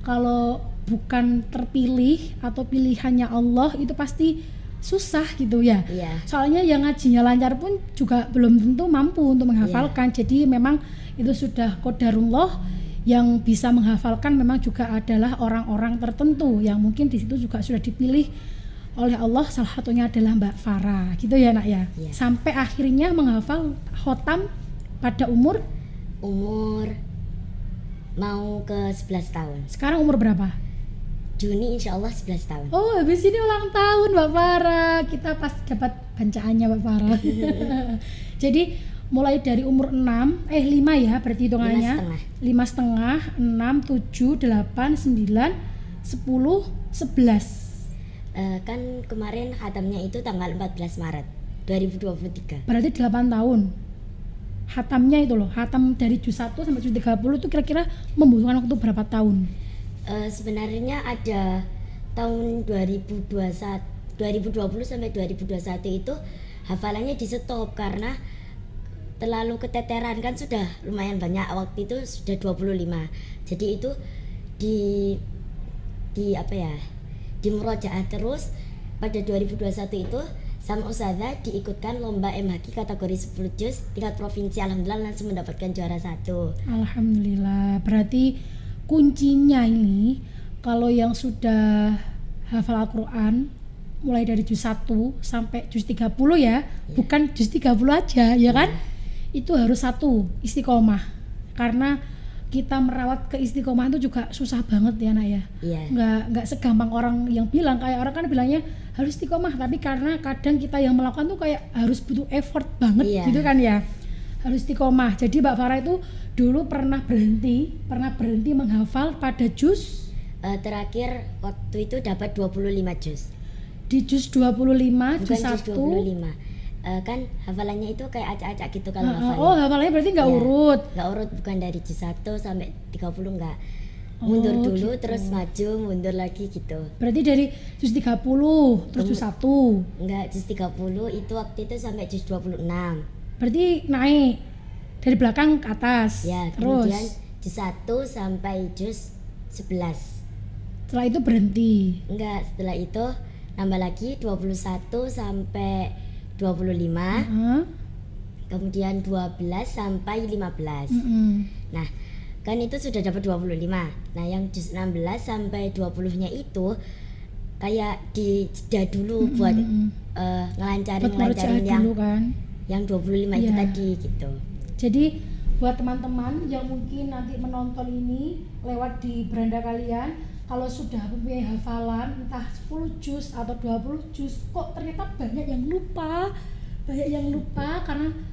kalau bukan terpilih atau pilihannya Allah itu pasti susah gitu ya. Iya. Soalnya yang ngajinya lancar pun juga belum tentu mampu untuk menghafalkan. Jadi memang itu sudah qadarullah, yang bisa menghafalkan memang juga adalah orang-orang tertentu yang mungkin di situ juga sudah dipilih oleh Allah, salah satunya adalah Mbak Farah gitu ya nak ya. Iya. Sampai akhirnya menghafal khotam pada umur mau ke 11 tahun. sekarang umur berapa? Juni insya Allah 11 tahun. Oh, habis ini ulang tahun Mbak Farah. Kita pas dapat bancaannya Mbak Farah. Jadi mulai dari umur 5 ya berarti hitungannya. 5,5, 6, 7, 8, 9, 10, 11. Kan kemarin khatamnya itu tanggal 14 Maret 2023. Berarti 8 tahun. Hatamnya itu loh, hatam dari juz 1 sampai juz 30 itu kira-kira membutuhkan waktu berapa tahun? Sebenarnya ada tahun 2020 sampai 2021 itu hafalannya di stop karena terlalu keteteran, kan sudah lumayan banyak, waktu itu sudah 25. Jadi itu di murojaah terus. Pada 2021 itu sama Ustazah diikutkan lomba MHQ kategori 10 juz tingkat provinsi, alhamdulillah langsung mendapatkan juara 1. Alhamdulillah. Berarti kuncinya ini kalau yang sudah hafal Al-Quran mulai dari juz 1 sampai juz 30 ya, bukan juz 30 aja ya kan, itu harus 1 istiqomah. Karena kita merawat keistiqomahan itu juga susah banget ya nak ya. Nggak segampang orang yang bilang, kayak orang kan bilangnya harus istiqomah, tapi karena kadang kita yang melakukan tuh kayak harus butuh effort banget gitu kan ya, harus istiqomah. Jadi Mbak Farah itu dulu pernah berhenti menghafal pada juz terakhir waktu itu dapat 25 juz. Di juz 25, juz 1 juz 25. Kan hafalannya itu kayak acak-acak gitu kalau hafalnya. Oh, hafalannya berarti nggak urut. Nggak urut, bukan dari juz 1 sampai 30 nggak. Mundur dulu gitu. Terus maju, mundur lagi gitu. Berarti dari juz 30 terus juz 1. Enggak, juz 30 itu waktu itu sampai juz 26. Berarti naik dari belakang ke atas. Ya, terus kemudian juz 1 sampai juz 11. Setelah itu berhenti. Enggak, setelah itu nambah lagi 21 sampai 25. Kemudian 12 sampai 15. Nah, kan itu sudah dapat 25. Nah, yang juz 16 sampai 20-nya itu kayak dijeda dulu buat ngelancarin yang dulu kan, yang 25 itu tadi gitu. Jadi buat teman-teman yang mungkin nanti menonton ini lewat di beranda kalian, kalau sudah mempunyai hafalan entah 10 juz atau 20 juz, kok ternyata banyak yang lupa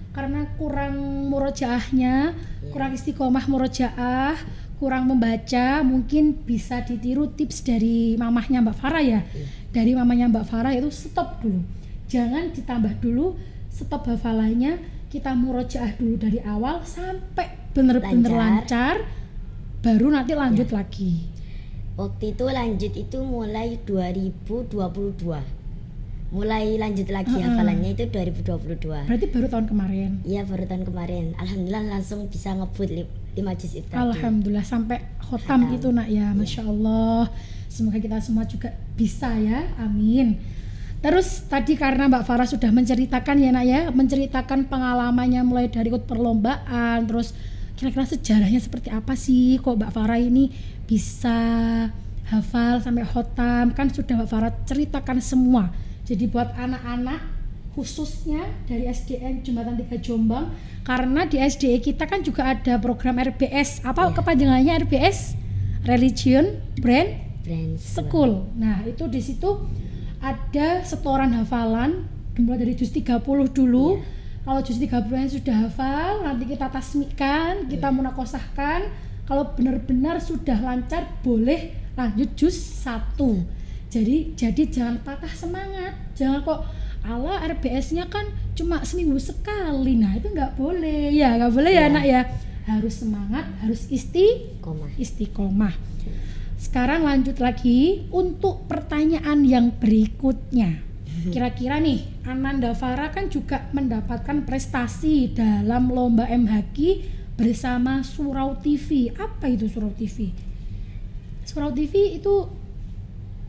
karena kurang murojaahnya, kurang istiqomah murojaah, kurang membaca. Mungkin bisa ditiru tips dari mamahnya Mbak Farah ya. Dari mamanya Mbak Farah itu stop dulu, jangan ditambah dulu, stop hafalannya, kita murojaah dulu dari awal sampai bener-bener lancar, baru nanti lanjut lagi. Waktu itu lanjut itu mulai 2022. Mulai lanjut lagi hafalannya itu 2022. Berarti baru tahun kemarin? Iya, baru tahun kemarin. Alhamdulillah langsung bisa ngebut 5 5 juz itu tadi. Alhamdulillah sampai khotam Khatam. itu nak ya, Masya Allah. Semoga kita semua juga bisa ya, amin. Terus tadi karena Mbak Farah sudah menceritakan ya nak ya, menceritakan pengalamannya mulai dari ikut perlombaan, terus kira-kira sejarahnya seperti apa sih kok Mbak Farah ini bisa hafal sampai khotam, kan sudah Mbak Farah ceritakan semua. Jadi buat anak-anak khususnya dari SDN Jembatan 3 Jombang, karena di SDE kita kan juga ada program RBS. Apa kepanjangannya RBS? Religion Brand School. Nah, itu di situ ada setoran hafalan dimulai dari juz 30 dulu. Kalau juz 30-nya sudah hafal, nanti kita tasmikan, kita munakosahkan. Kalau benar-benar sudah lancar, boleh lanjut juz 1. Jadi jangan patah semangat. Jangan kok ala RBS-nya kan cuma seminggu sekali. Nah, itu nggak boleh. Ya, nggak boleh ya, Nak ya. Harus semangat, harus istiqomah. Sekarang lanjut lagi untuk pertanyaan yang berikutnya. Kira-kira nih, Ananda Farah kan juga mendapatkan prestasi dalam lomba MHQ bersama Surau TV. Apa itu Surau TV? Surau TV itu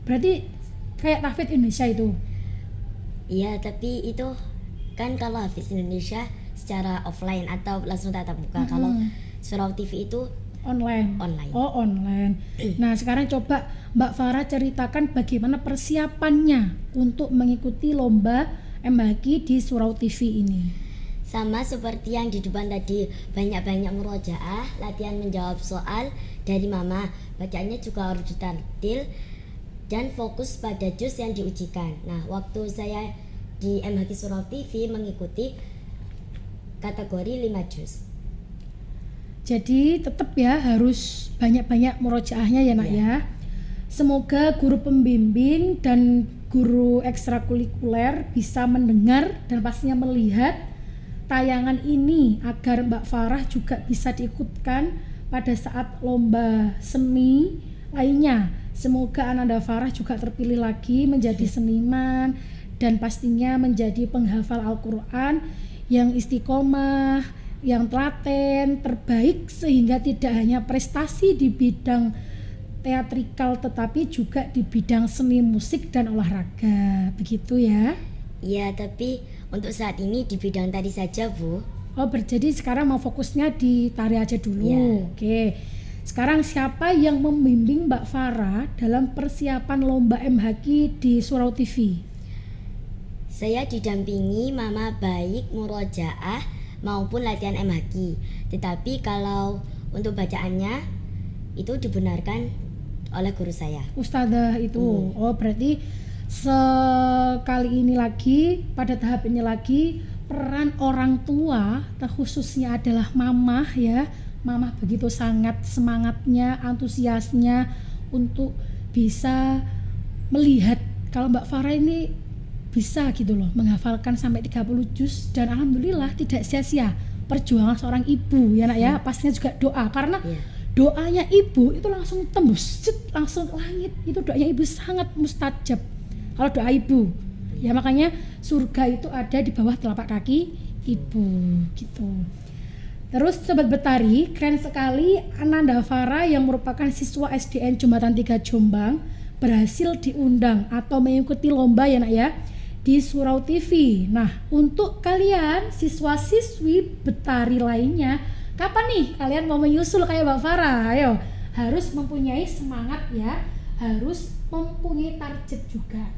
berarti kayak Tahfidz Indonesia itu. Iya, tapi itu kan kalau Hafiz Indonesia secara offline atau langsung tatap muka. Kalau Surau TV itu online. Oh, online. Nah, sekarang coba Mbak Farah ceritakan bagaimana persiapannya untuk mengikuti lomba MHQ di Surau TV ini. Sama seperti yang di depan tadi, banyak-banyak murojaah, latihan menjawab soal dari mama. Bacaannya juga harus ditartil dan fokus pada juz yang diujikan. Nah, waktu saya di MHQ Surau TV mengikuti kategori 5 juz. Jadi tetap ya harus banyak-banyak murojaahnya ya nak ya. Semoga guru pembimbing dan guru ekstrakurikuler bisa mendengar dan pastinya melihat tayangan ini agar Mbak Farah juga bisa diikutkan pada saat lomba seni lainnya. Semoga Ananda Farah juga terpilih lagi menjadi seniman dan pastinya menjadi penghafal Al-Quran yang istiqomah, yang telaten, terbaik, sehingga tidak hanya prestasi di bidang teatrikal tetapi juga di bidang seni musik dan olahraga. Begitu ya? Iya, tapi untuk saat ini di bidang tadi saja, Bu. Oh, jadi sekarang mau fokusnya di tari aja dulu. Ya. Oke. Sekarang siapa yang membimbing Mbak Farah dalam persiapan lomba MHQ di Surau TV? Saya didampingi mama baik murojaah maupun latihan MHQ. Tetapi kalau untuk bacaannya itu dibenarkan oleh guru saya. Ustadzah itu. Oh, berarti sekali ini lagi, pada tahap ini lagi, peran orang tua, khususnya adalah mamah ya. Mamah begitu sangat semangatnya, antusiasnya untuk bisa melihat kalau Mbak Farah ini bisa gitu loh menghafalkan sampai 30 juz, dan alhamdulillah tidak sia-sia perjuangan seorang ibu ya nak ya. Pastinya juga doa, karena doanya ibu itu langsung tembus, langsung langit. Itu doanya ibu sangat mustajab kalau doa ibu ya, makanya surga itu ada di bawah telapak kaki ibu gitu. Terus Sobat Betari, keren sekali Ananda Farah yang merupakan siswa SDN Jembatan 3 Jombang berhasil diundang atau mengikuti lomba ya nak ya di Surau TV. Nah, untuk kalian siswa-siswi Betari lainnya, kapan nih kalian mau menyusul kayak Mbak Farah? Ayo, harus mempunyai semangat ya, harus mempunyai target juga.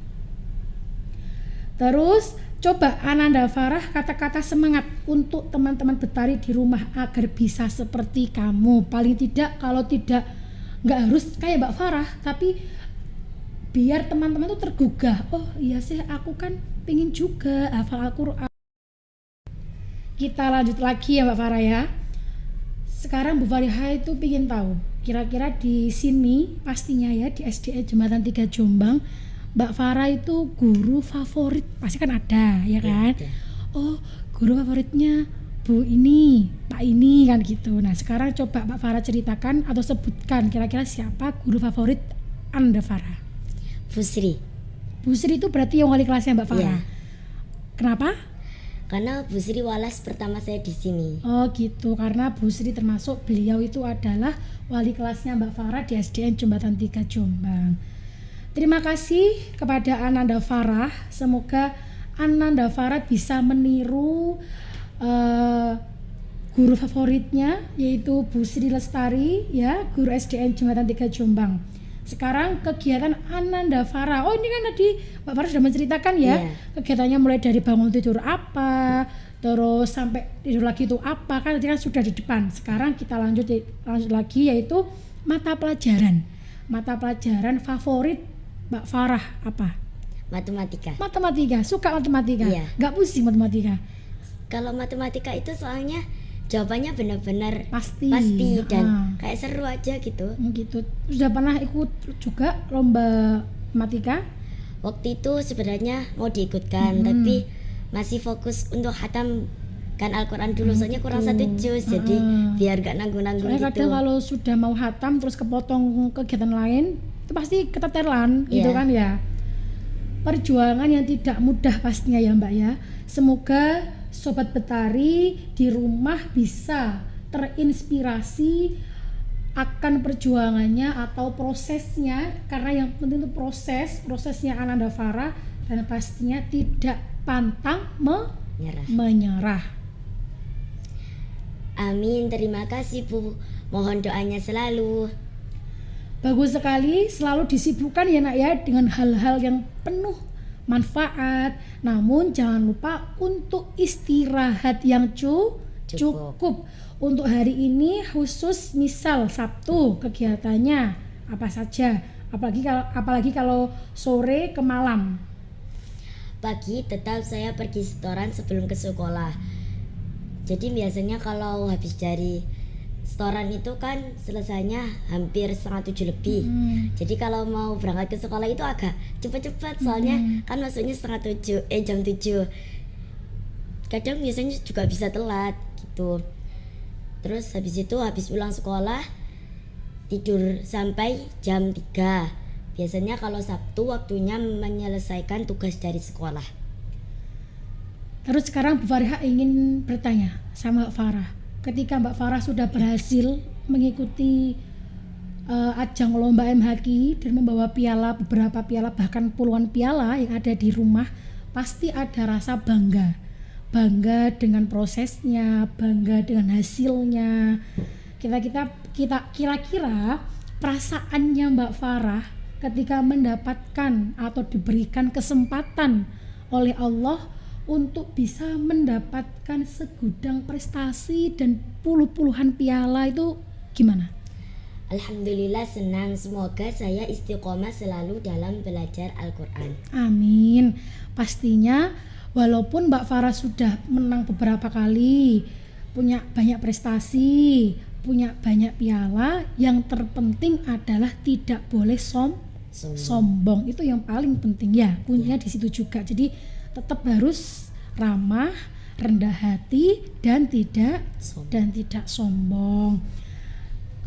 Terus coba Ananda Farah kata-kata semangat untuk teman-teman Betari di rumah agar bisa seperti kamu. Paling tidak, kalau tidak nggak harus kayak Mbak Farah, tapi biar teman-teman tuh tergugah. Oh iya sih, aku kan pengen juga hafal Al-Quran. Kita lanjut lagi ya Mbak Farah ya. Sekarang Bu Fariha itu pengen tahu, kira-kira di sini pastinya ya di SDN Jembatan 3 Jombang, Mbak Farah itu guru favorit pasti kan ada ya kan? Oh, guru favoritnya Bu ini, Pak ini kan gitu. Nah, sekarang coba Mbak Farah ceritakan atau sebutkan kira-kira siapa guru favorit Anda Farah. Bu Sri. Bu Sri itu berarti yang wali kelasnya Mbak Farah. Kenapa? Karena Bu Sri Walas pertama saya di sini. Oh gitu, karena Bu Sri termasuk beliau itu adalah wali kelasnya Mbak Farah di SDN Jembatan 3 Jombang. Terima kasih kepada Ananda Farah. Semoga Ananda Farah bisa meniru guru favoritnya yaitu Bu Sri Lestari ya, guru SDN Jembatan 3 Jombang. Sekarang kegiatan Ananda Farah. Oh ini kan tadi Mbak Farah sudah menceritakan ya, kegiatannya mulai dari bangun tidur apa, terus sampai tidur lagi itu apa, kan tadi kan sudah di depan. Sekarang kita lanjut lagi yaitu mata pelajaran. Mata pelajaran favorit Mbak Farah apa? Matematika. Matematika, suka matematika. Iya. Nggak pusing matematika. Kalau matematika itu soalnya jawabannya benar-benar Pasti dan kayak seru aja gitu. Gitu. Sudah pernah ikut juga lomba matematika? Waktu itu sebenarnya mau diikutkan, tapi masih fokus untuk hatamkan Al-Quran dulu, soalnya kurang 1 juz, jadi biar gak nanggung-nanggung Soalnya gitu. kadang kalau sudah mau hatam terus kepotong kegiatan lain, itu pasti keteteran gitu kan ya. Perjuangan yang tidak mudah pastinya ya Mbak ya. Semoga Sobat Betari di rumah bisa terinspirasi akan perjuangannya atau prosesnya, karena yang penting itu prosesnya Ananda Farah, dan pastinya tidak pantang menyerah. Amin, terima kasih Bu, mohon doanya selalu. Bagus sekali, selalu disibukkan ya nak ya dengan hal-hal yang penuh manfaat, namun jangan lupa untuk istirahat yang cukup. Untuk hari ini khusus misal Sabtu kegiatannya apa saja, apalagi kalau sore ke malam. Pagi tetap saya pergi setoran sebelum ke sekolah. Jadi biasanya kalau habis dari setoran itu kan selesainya hampir 6:30 lebih. Jadi kalau mau berangkat ke sekolah itu agak cepat-cepat, soalnya kan masuknya jam 7. Kadang biasanya juga bisa telat gitu. Terus habis itu habis pulang sekolah tidur sampai jam 3. Biasanya kalau Sabtu waktunya menyelesaikan tugas dari sekolah. Terus sekarang Bu Farah ingin bertanya sama Mbak Farah. Ketika Mbak Farah sudah berhasil mengikuti ajang lomba MHQ dan membawa beberapa piala, bahkan puluhan piala yang ada di rumah, pasti ada rasa bangga dengan prosesnya, bangga dengan hasilnya. Kira-kira perasaannya Mbak Farah ketika mendapatkan atau diberikan kesempatan oleh Allah untuk bisa mendapatkan segudang prestasi dan puluhan piala itu gimana? Alhamdulillah senang, semoga saya istiqomah selalu dalam belajar Al-Quran. Amin. Pastinya walaupun Mbak Farah sudah menang beberapa kali, punya banyak prestasi, punya banyak piala, yang terpenting adalah tidak boleh sombong. Itu yang paling penting ya, kuncinya di situ juga. Jadi tetap harus ramah, rendah hati, dan tidak sombong.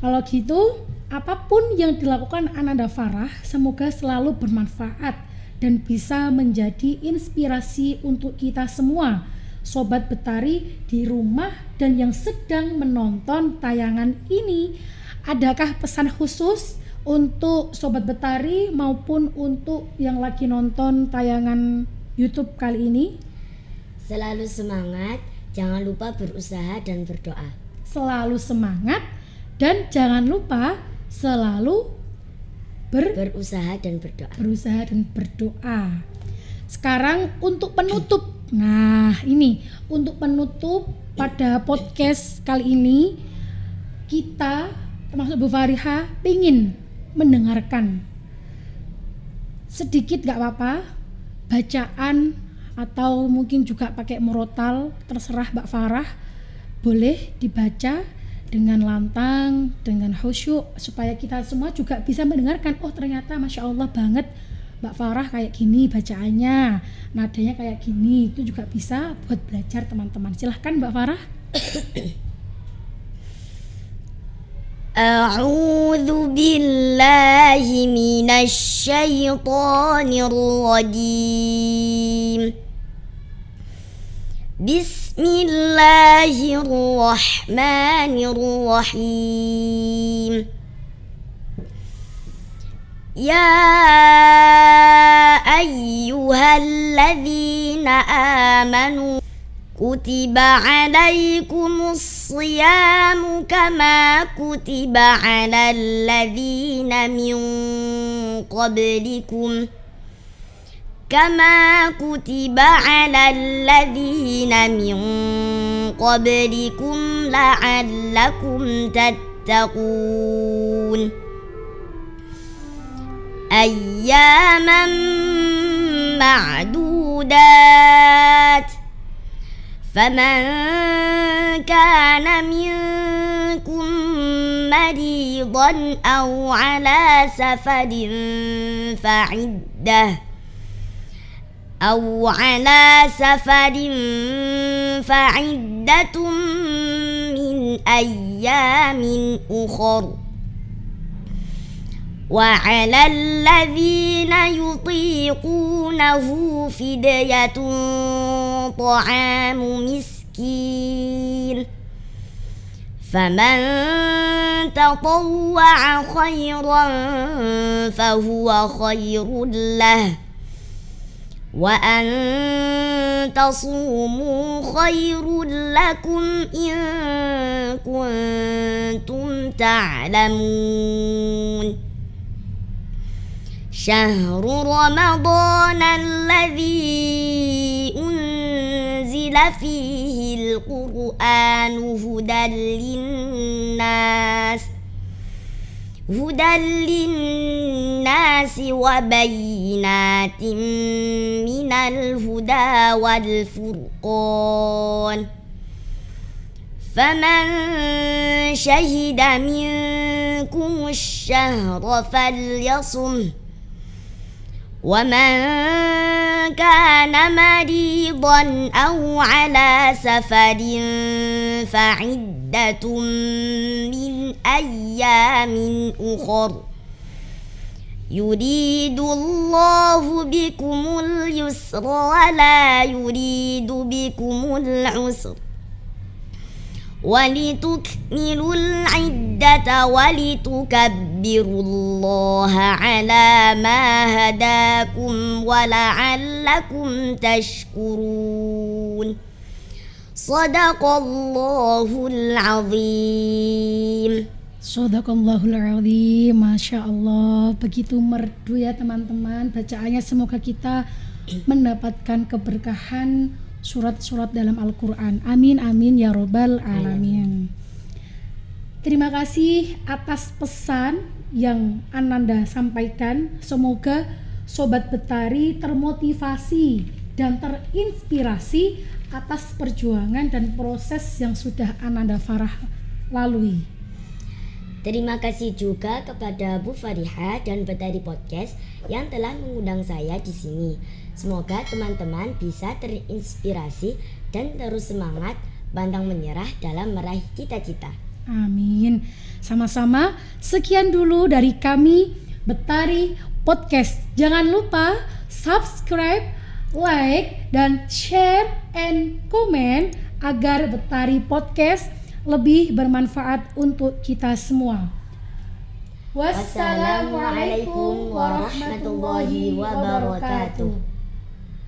Kalau gitu, apapun yang dilakukan Ananda Farah semoga selalu bermanfaat dan bisa menjadi inspirasi untuk kita semua, Sobat Betari di rumah dan yang sedang menonton tayangan ini. Adakah pesan khusus untuk Sobat Betari maupun untuk yang lagi nonton tayangan YouTube kali ini? Selalu semangat, jangan lupa berusaha dan berdoa. Selalu semangat dan jangan lupa selalu berusaha dan berdoa. Sekarang untuk penutup. Nah, ini untuk penutup pada podcast kali ini, kita termasuk Bu Farah ingin mendengarkan sedikit, gak apa-apa, bacaan atau mungkin juga pakai murotal, terserah Mbak Farah. Boleh dibaca dengan lantang, dengan khusyuk, supaya kita semua juga bisa mendengarkan. Oh ternyata Masya Allah banget Mbak Farah kayak gini bacaannya, nadanya kayak gini. Itu juga bisa buat belajar teman-teman. Silahkan Mbak Farah. A'udzu billahi minasy syaithanir rajim. Bismillahirrahmanirrahim. Ya ayyuhalladzina amanu kutiba alaikumus siyamu kama kutiba alal ladzina min qablikum كما كتب على الذين من قبلكم لعلكم تتقون أياما معدودات فمن كان منكم مريضا أو على سفر فعدة من أيام أخر وعلى الذين يطيقونه فدية طعام مسكين فمن تطوع خيرا فهو خير له وأن تصوموا خير لكم إن كنتم تعلمون شهر رمضان الذي أنزل فيه القرآن هدى للناس وبينات من الهدى والفرقان فمن شهد منكم الشهر فليصم ومن كان مريضا أو على سفر فعدة من أيام أخر يريد الله بكم اليسر ولا يريد بكم العسر ولتكملوا العدة ولتكبروا الله على ما هداكم ولعلكم تشكرون صدق الله العظيم. Shadaqallahul azim. Masya Allah, begitu merdu ya teman-teman bacaannya. Semoga kita mendapatkan keberkahan surat-surat dalam Al-Quran. Amin amin ya robbal alamin. Terima kasih atas pesan yang Ananda sampaikan. Semoga Sobat Betari termotivasi dan terinspirasi atas perjuangan dan proses yang sudah Ananda Farah lalui. Terima kasih juga kepada Bu Fariha dan Betari Podcast yang telah mengundang saya di sini. Semoga teman-teman bisa terinspirasi dan terus semangat, pantang menyerah dalam meraih cita-cita. Amin. Sama-sama. Sekian dulu dari kami Betari Podcast. Jangan lupa subscribe, like, dan share and comment agar Betari Podcast lebih bermanfaat untuk kita semua. Wassalamualaikum warahmatullahi wabarakatuh.